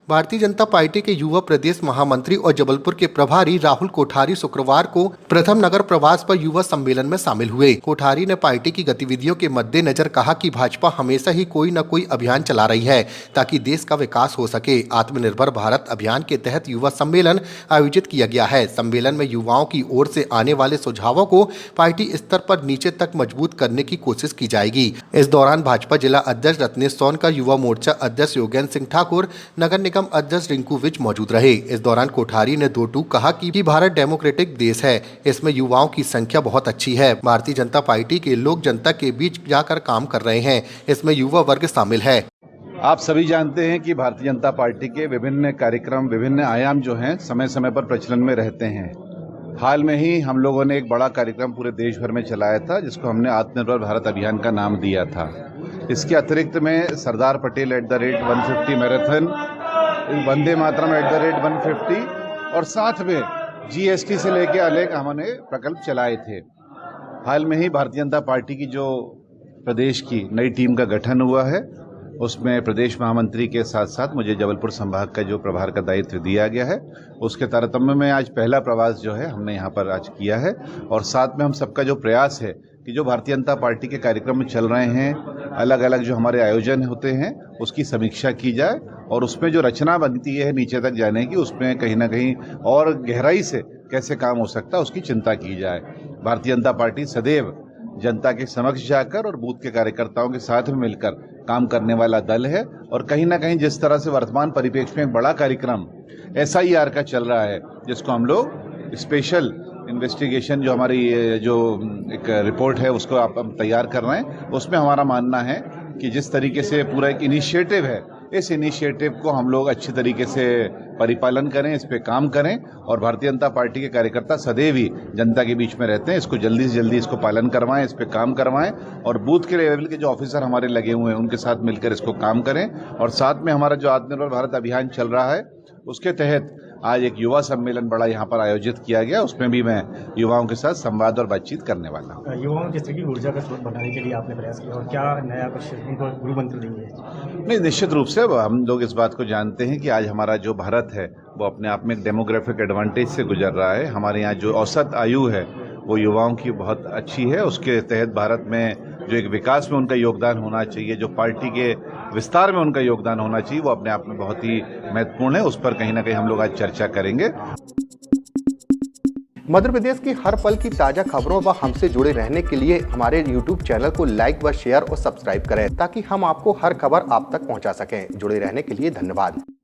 Bharatiya Janata party के युवा प्रदेश महामंत्री और जबलपुर के प्रभारी राहुल कोठारी शुक्रवार को प्रथम नगर प्रवास पर युवा सम्मेलन में शामिल हुए। कोठारी ने पार्टी की गतिविधियों के मद्देनजर कहा कि भाजपा हमेशा ही कोई न कोई अभियान चला रही है ताकि देश का विकास हो सके। आत्मनिर्भर भारत अभियान के तहत युवा सम्मेलन आयोजित किया गया है। सम्मेलन में युवाओं की ओर से आने वाले सुझावों को पार्टी स्तर पर नीचे तक मजबूत करने की कोशिश की जाएगी। इस दौरान भाजपा जिला अध्यक्ष रत्नेश सोनकर, युवा मोर्चा अध्यक्ष योगेंद्र सिंह ठाकुर, नगर निगम अध्यक्ष रिंकू विज मौजूद रहे। इस दौरान कोठारी ने दो टूक कहा कि भारत डेमोक्रेटिक देश है, इसमें युवाओं की संख्या बहुत अच्छी है। भारतीय जनता पार्टी के लोग जनता के बीच जाकर काम कर रहे हैं, इसमें युवा वर्ग शामिल है। आप सभी जानते हैं कि भारतीय जनता पार्टी के विभिन्न कार्यक्रम, विभिन्न आयाम जो हैं समय समय पर प्रचलन में रहते हैं। हाल में ही हम लोगों ने एक बड़ा कार्यक्रम पूरे देश भर में चलाया था जिसको हमने आत्मनिर्भर भारत अभियान का नाम दिया था। इसके अतिरिक्त में सरदार पटेल @150 मैराथन, वंदे मातरम @150 और साथ में GST से लेकर अनेक हमने प्रकल्प चलाए थे। हाल में ही भारतीय जनता पार्टी की जो प्रदेश की नई टीम का गठन हुआ है उसमें प्रदेश महामंत्री के साथ साथ मुझे जबलपुर संभाग का जो प्रभार का दायित्व दिया गया है उसके तारतम्य में आज पहला प्रवास जो है हमने यहाँ पर आज किया है। और साथ में हम सबका जो प्रयास है कि जो भारतीय जनता पार्टी के कार्यक्रम चल रहे हैं, अलग अलग जो हमारे आयोजन होते हैं उसकी समीक्षा की जाए और उसमें जो रचना बनती है नीचे तक जाने की, उसमें कहीं ना कहीं और गहराई से कैसे काम हो सकता है उसकी चिंता की जाए। भारतीय जनता पार्टी सदैव जनता के समक्ष जाकर और बूथ के कार्यकर्ताओं के साथ में मिलकर काम करने वाला दल है। और कहीं ना कहीं जिस तरह से वर्तमान परिप्रेक्ष्य में एक बड़ा कार्यक्रम SIR का चल रहा है जिसको हम लोग स्पेशल इन्वेस्टिगेशन जो हमारी जो एक रिपोर्ट है उसको आप तैयार कर रहे हैं, उसमें हमारा मानना है कि जिस तरीके से पूरा एक इनिशिएटिव है, इस इनिशिएटिव को हम लोग अच्छी तरीके से परिपालन करें, इस पे काम करें। और भारतीय जनता पार्टी के कार्यकर्ता सदैव ही जनता के बीच में रहते हैं, इसको जल्दी से जल्दी इसको पालन करवाएं, इस पे काम करवाएं और बूथ के लेवल के जो ऑफिसर हमारे लगे हुए हैं उनके साथ मिलकर इसको काम करें। और साथ में हमारा जो आत्मनिर्भर भारत अभियान चल रहा है उसके तहत आज एक युवा सम्मेलन बड़ा यहाँ पर आयोजित किया गया, उसमें भी मैं युवाओं के साथ संवाद और बातचीत करने वाला हूँ। युवाओं की की ऊर्जा का स्रोत बनाने के लिए आपने प्रयास किया और क्या नया कुछ उनको गुरु मंत्र देंगे? नहीं, निश्चित रूप से हम लोग इस बात को जानते हैं कि आज हमारा जो भारत है वो अपने आप में एक डेमोग्राफिक एडवांटेज से गुजर रहा है। हमारे यहाँ जो औसत आयु है वो युवाओं की बहुत अच्छी है। उसके तहत भारत में जो एक विकास में उनका योगदान होना चाहिए, जो पार्टी के विस्तार में उनका योगदान होना चाहिए, वो अपने आप में बहुत ही महत्वपूर्ण है। उस पर कहीं ना कहीं हम लोग आज चर्चा करेंगे। मध्य प्रदेश की हर पल की ताजा खबरों व हमसे जुड़े रहने के लिए हमारे YouTube चैनल को लाइक व शेयर और सब्सक्राइब करें ताकि हम आपको हर खबर आप तक पहुंचा सकें। जुड़े रहने के लिए धन्यवाद।